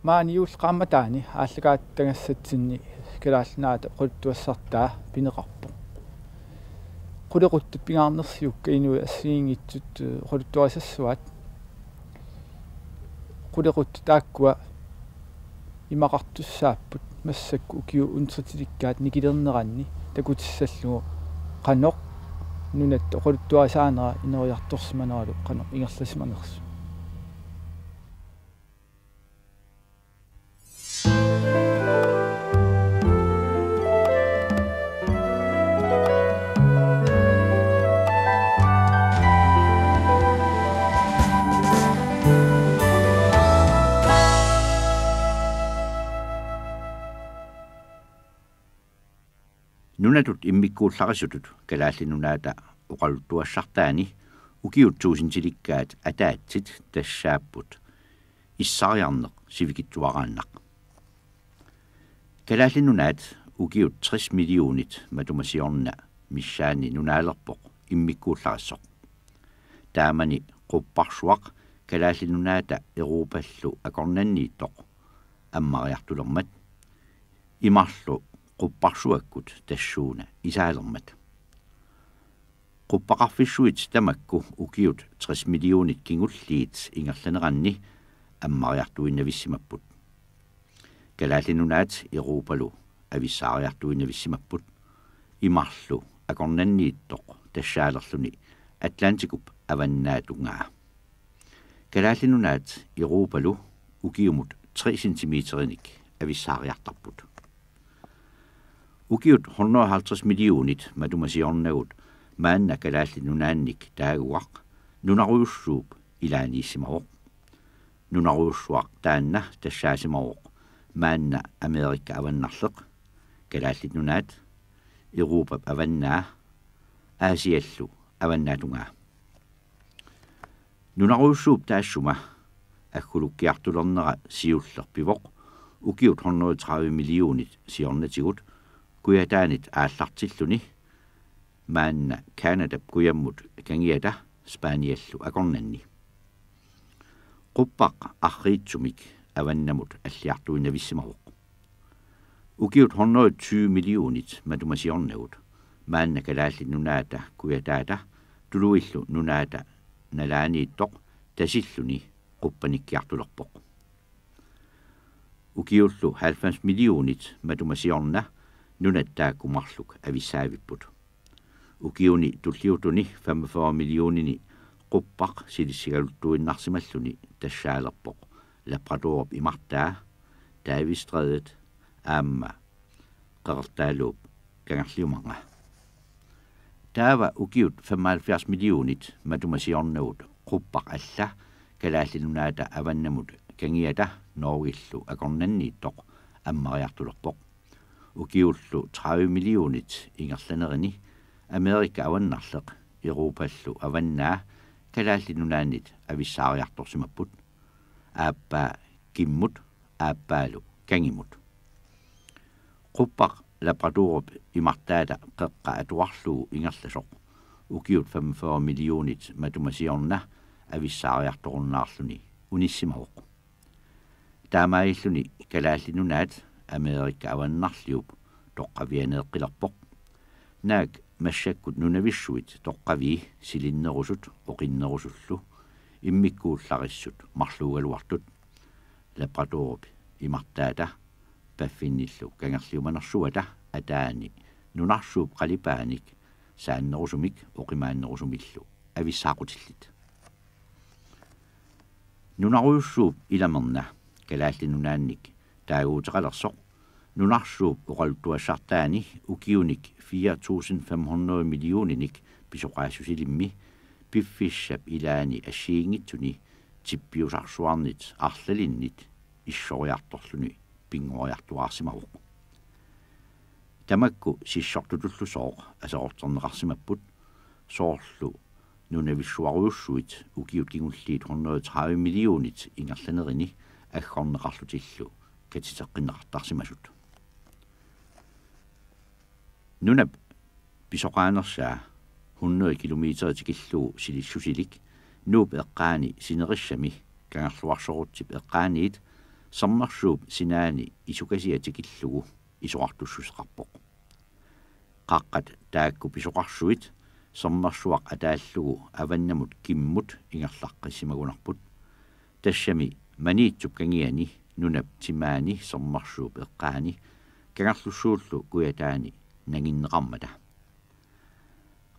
maani uulqaamataani ааллакааттагассатсинни калаалнаата quluttuassartaa пинеқарпу qulеқутту пингаарнерсиукка инуи ассигингитсут quluttuarissaссуат qulеқутту тааккуа имақартуссааппут массакку укиу унтритиликкаат никилернеранни такутиссаллугу qanoq нунатта quluttuarисаанера инериарторсимаnerалу qanoq ингерласиманерсу Nunatut immikkuullarisutut kalaallinunaata uqaluttuassartaani ukiuttuusintilikkaat ataatsit tassaapput issariarneq sivikittuaraannaq kalaallinunaat ukiut 60 millionit matumasiorna missaani nunaalerpoq immikkuullarissaq taamani qupparsuaq kalaallinunaata Europallu akornanniittoq ammariartulermat imarlu qupparsuakkut tassuuna isaalermat quppaqarfissuit tamakku ukiut 60 millionit kingulliit ingerlaneranni ammariartuinnavissimapput kalaallinunaat Europalu avissaariartuinnavissimapput imarlu akornanniittoq tassaalerluni Atlanticup avannaatungaa kalaallinunaat Europalu ukiumut 3 centimeterinik avissaariartarput ukiut 150 millionit matumasiornagut maanna kalaallinunaannik taaguaq nunaruyussuup ilaaniissimaroq nunaruyussuaq taanna tassaasimaroq maanna Amerikka avannarleq kalaallinunaat Europap avannaa Aasiallu avannaatungaa nunaruyussuup taassuma aggulukkiartulernera siullerpivoq ukiut 130 millionit siornatigut kuyataanit aallartilluni maanna Kanadap kuyammut kangiata Spaniallu akornanni quppaq arriitsumik avannamut alliartuinnavissimaroq ukiut 120 millionit matumasiornagut maanna kalaallinunaata kuyataata tuluillu nunaata nalaaniittoq tasilluni quppanikkiartulerpoq ukiullu 90 millionit matumasiorna nunattaakkumarluk avissaavipput ukiuni tulliutuni 45 millionini quppaq silissigaluttuinnarsimalluni tassaalerpoq Labradorp imartaa Davisstrædet aamma qertaaluup kangarliumanga taava ukiut 75 millionit matumasiornagut quppaq alla kalaallinunaata avannamut kangiata Norgillu akornanniittoq ammariartulerpoq ukiullu 30 millionit ingerlanerini Amerikka avannarleq Europallu avannaa kalaallinunaannit avissaariartorsimapput aappaa kimmut aappaalu kangimut quppaq Labradorp imartaata qeqqa atuarluu ingerlasoq ukiut 45 millionit matumasiorna avissaariartorunnaarluni unissimaroq taamailluni kalaallinunaat Amerikka avannarliup toqqavianeeqqilerpoq naak massakkut nunavissuit toqqavi silinnerusut oqinnerusullu immikkuullarissut marluugaluartut Labradorp imartaata paffinnillu kangerliumanersuata ataani nunarsuup qalipaanik saannerusumik oqimaannerusumillu avissaaqutilit nunaruyussuup ilamerna kalaallinunaannik taaguuteqalersoq nunarsuup uqaluttuassartaani ukiunik 4.500 millioninik pisoqaassusilimmi piffissap ilaani assiingitsuni tippiusarsuarnit arlalinnit issoriartorluni pingoriartuaarsimaruq tamakku sissortutullusooq aserorterneqarsimapput soorlu nunavissuaruyussuit ukiut kingulliit 130 millionit ingerlanerini aggorneqarlutillu katiteqqinneqartarsimasut nunap pisoqaanersaa 100 kilometer tikilluu silissusilik nuup eqqaani sinerissami kangarluarsorutsip eqqaaniit sammarsuup sinaani isukasiatikillugu isuartussusqarpoq qaqqat taakku pisoqarsuit sammarsuaq ataallugu avannamut kimmut ingerlaqqassimagunarput tassami maniitsuk kangiani nunap timaani sammarsuup eqqaani kangarlussuullu kuyataani nanginneqarmata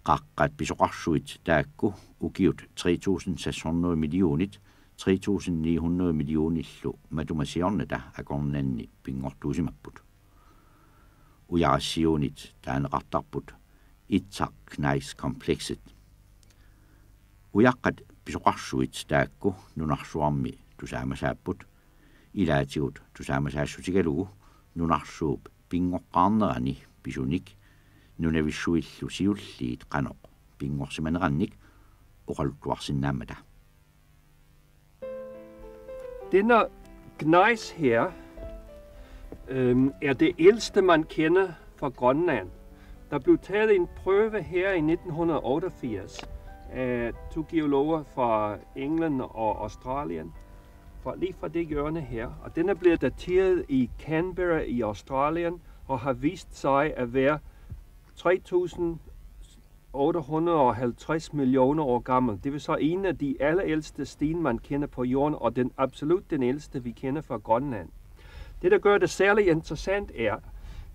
qaqqat pisoqarsuit taakku ukiut 3600 millionit 3900 millionillu matumasiornata akornanni pingortuusimapput ujarassiunit taaneqartarput itsaq knaiskompleksit ujaqqat pisoqarsuit taakku nunarsuarmi tusaamasaapput ilaatigut tusaamasaassutigalugu nunarsuup pingoqqaarnerani pisunik nunavissuillu siulliit qanoq pingorsimanerannik oqaluttuarsinnaamata. Denne gnejs her er det ældste, man kender fra Grønland. Der blev taget en prøve her i 1988 af 2 geologer fra England og Australien, lige fra det hjørne her. Og den er blevet dateret i Canberra i Australien og har vist sig at være 3.850 millioner år gammel. Det vil så en af de allerældste sten, man kender på jorden, og absolut den ældste, vi kender fra Grønland. Det, der gør det særlig interessant, er,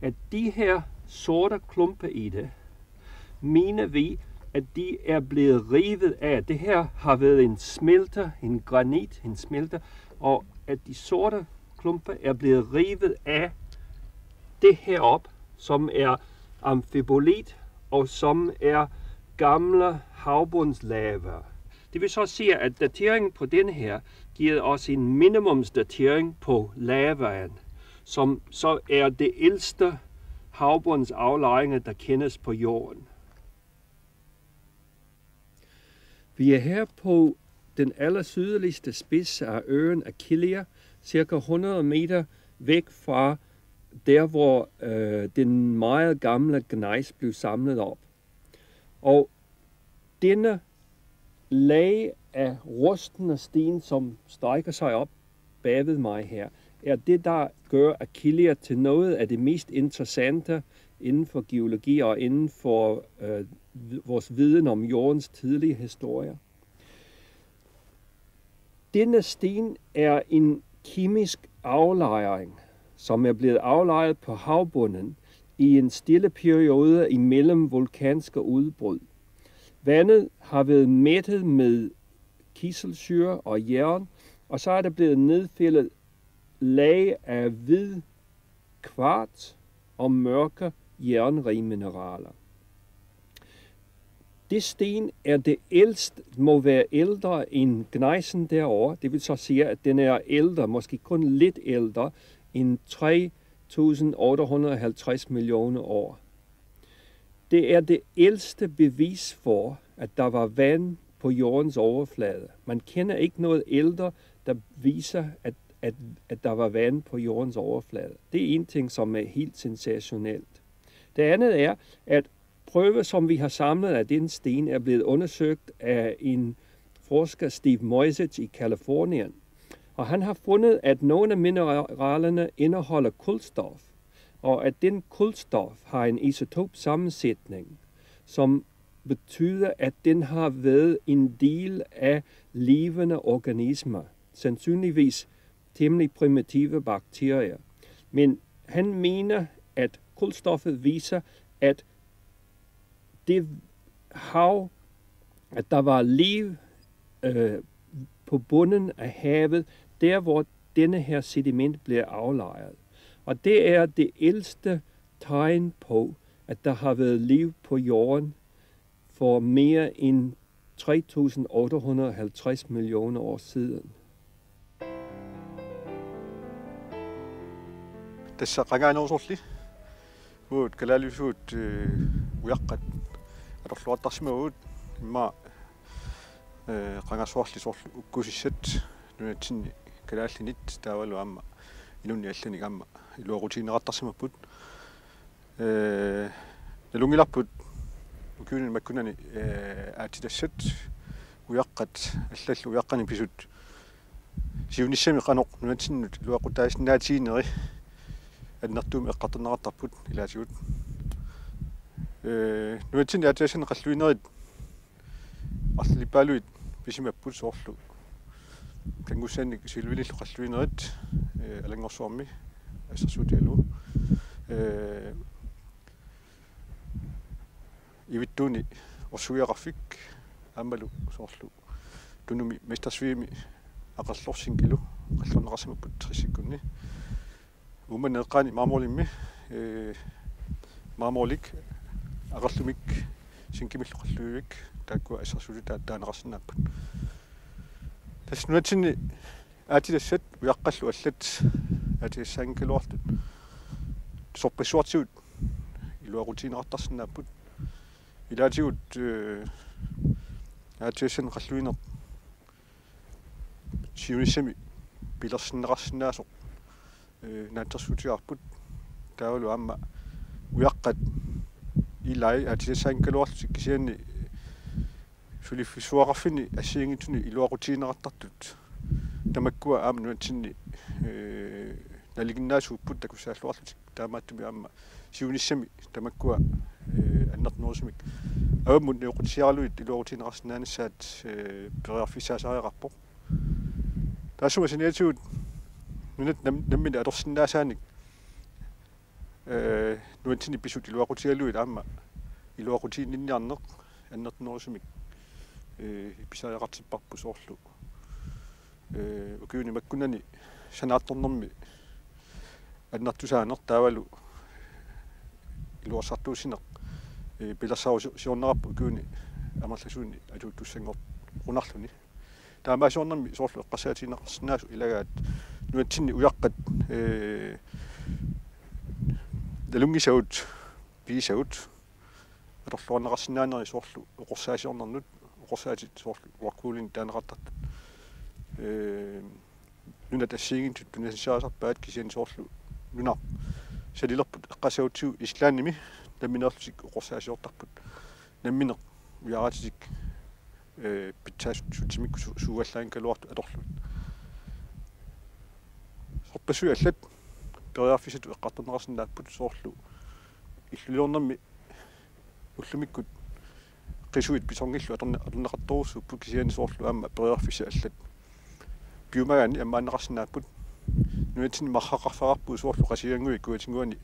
at de her sorte klumpe i det, mener vi, at de er blevet rivet af. Det her har været en smelter, en granit, en smelter, og at de sorte klumpe er blevet rivet af det her op, som er amfibolit, og som er gamle havbundslava. Det vil så sige, at dateringen på den her giver os en minimumsdatering på lavaen, som så er det ældste havbundsaflejringer, der kendes på jorden. Vi er her på den allersydligste spids af øen Achilea, cirka 100 meter væk fra der, hvor den meget gamle gnejs blev samlet op. Og denne lag af rustne sten, som strækker sig op bagved mig her, er det, der gør Achilea til noget af det mest interessante inden for geologi og inden for vores viden om jordens tidlige historie. Denne sten er en kemisk aflejring, som er blevet aflejret på havbunden i en stille periode imellem vulkanske udbrud. Vandet har været mættet med kiselsyre og jern, og så er der blevet nedfældet lag af hvid kvarts og mørke jernrige mineraler. Det sten er det ældste, må være ældre end gnejsen derovre. Det vil så sige, at den er ældre, måske kun lidt ældre, end 3.850 millioner år. Det er det ældste bevis for, at der var vand på jordens overflade. Man kender ikke noget ældre, der viser, at der var vand på jordens overflade. Det er en ting, som er helt sensationelt. Det andet er, at prøver, som vi har samlet af den sten, er blevet undersøgt af en forsker, Steve Moisich i Kalifornien. Og han har fundet, at nogle af mineralerne indeholder kulstof, og at den kulstof har en isotopsammensætning, som betyder, at den har været en del af levende organismer, sandsynligvis temmelig primitive bakterier. Men han mener, at kulstoffet viser, at det hav, at der var liv på bunden af havet, der hvor denne her sediment bliver aflejret. Og det er det ældste tegn på, at der har været liv på jorden for mere end 3.850 millioner år siden. Tässä qangaanoorsorli uut kalalisuut ujaqqat arluattarsima imma qangasorli sorlu ukkusissat nunatsinni kalaallinit taavalu amma ilunni allani amma iluarutiineqartarsimapput nalungilarput ukiunin makkunani aatitassat ujaqqat allallu ujaqqani pisut сиунissami qanoq nuatsinnut luaqutaasinaatiineri аннартуми эққартанеқартарпут илаасигут nuatsini атаасан қаллуинерит арлипаалуит писимаппут соорлу кангуссаанник силвилиллу қаллуинерит алангорсуарми ассерсуутиалу ивиттууни орсуиақарфик аамалу соорлу тунуми местерсвими ақарлорсинкилу қаллунеқарсимаппут триссиккунни уманеққаани мааморлимми мааморлик ақарлумик синкимиллу қаллуивик тааккуа ассерсуути таанеқарсинааппут таснуатсини аатилассат уяққаллу аллат аатиассаангкалуартут сорпассуартигут илуарутинеқартарсинааппут илаатигут аатиассан қаллуинеқ сиунissami пилерсиннеқарсинаасоқ наатсерсуутиарпут таавалу аама уяққат илай аатиассаангкалуарлутик кисианни сулиффисуақарфини ассиингитуни илуарутинеқартартут тамаккуа аама нуатсинни налигиннаасууппут такусааллуарлутик таамааттуми аама сиунissami тамаккуа аннертнуусимик аваммут неоқутисиаралуит илуарутинеқарсинаанассаат периарфисаасариақарпоқ таасума синиатигут нунат наммина алорсиннаасааник нуатсини писут илуақутигалуит аама илуақутииннинниарнеқ аннертнуусимик писариақартиппарпу соорлу укиуни маккунани санаатторнэрми аннартусаанер таавалу илуарсартуусинеқ пилерсару сиорнераппу укиуни амерласууни алууттуссангор рунарлуни таамаасиорнэрми соорлу эққасаатинеқарсинаасу илагаат нуатсинни уяққат далунгисаут писаут аторлуарнеқарсинаанери соорлу оқорсаасиорнернут оқорсаатит соорлу уаркуулин таанеқартартут нуна тассиигинтут тунасаасарпаат кисиан соорлу нуна салилерпут эққасаутсуу ислаанними намминерлутик оқорсаасиортарпут намминеқ уяаратитик питсаасутимик сууаллаан калуарту аторлут сорпассуи аллат периарфисату эққартанеқарсинааппут соорлу иллулиорнэрми уллумиккут qisuit pisongillu atorneqartorussuppu kisiani sooрлу аама периарфиса аллат пиумагаани аммаанеқарсинааpput нуатсини мархақарфарарпу соорлу qasiangui kuatiнгуани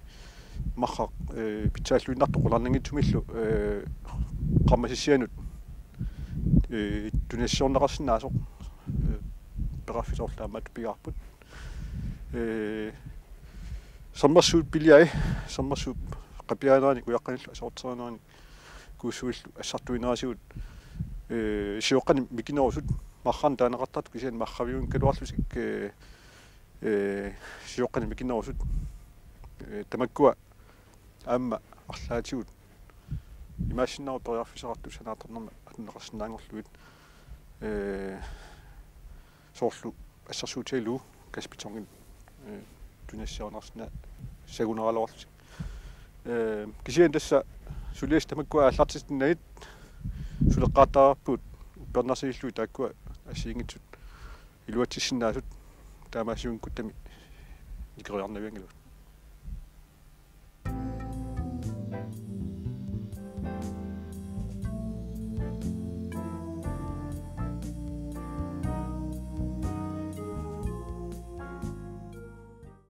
мархақ питсааллуиннарту qulарнангитсумиллу qammasisianut тунассиорнеқарсинаасоқ периарфисоорлаамаат пигарпут sommersuut billiai sommersuut qapiaanaani uyaqqanillu asorteraanaani kuussuillu assartuinaasigut siоққани микинерусут мархан таанеқартарту кисиан мархавиун калуарлусик siоққани микинерусут тамаккуа аама арлаатигут имаасиннару периарфисеқарту санааторнерма атунеқарсинаангорлуит соорлу ассерсуутиалу каспитонгин тунассиорнерсна сагунералуарлутик кисиан тасса сулиас тамаккуа аллартистиннагит сулеққаатаарпут пернасииллуи тааккуа ассиингитсут илуатсиссинаасут таамаасиункуттами икериарнавиангилут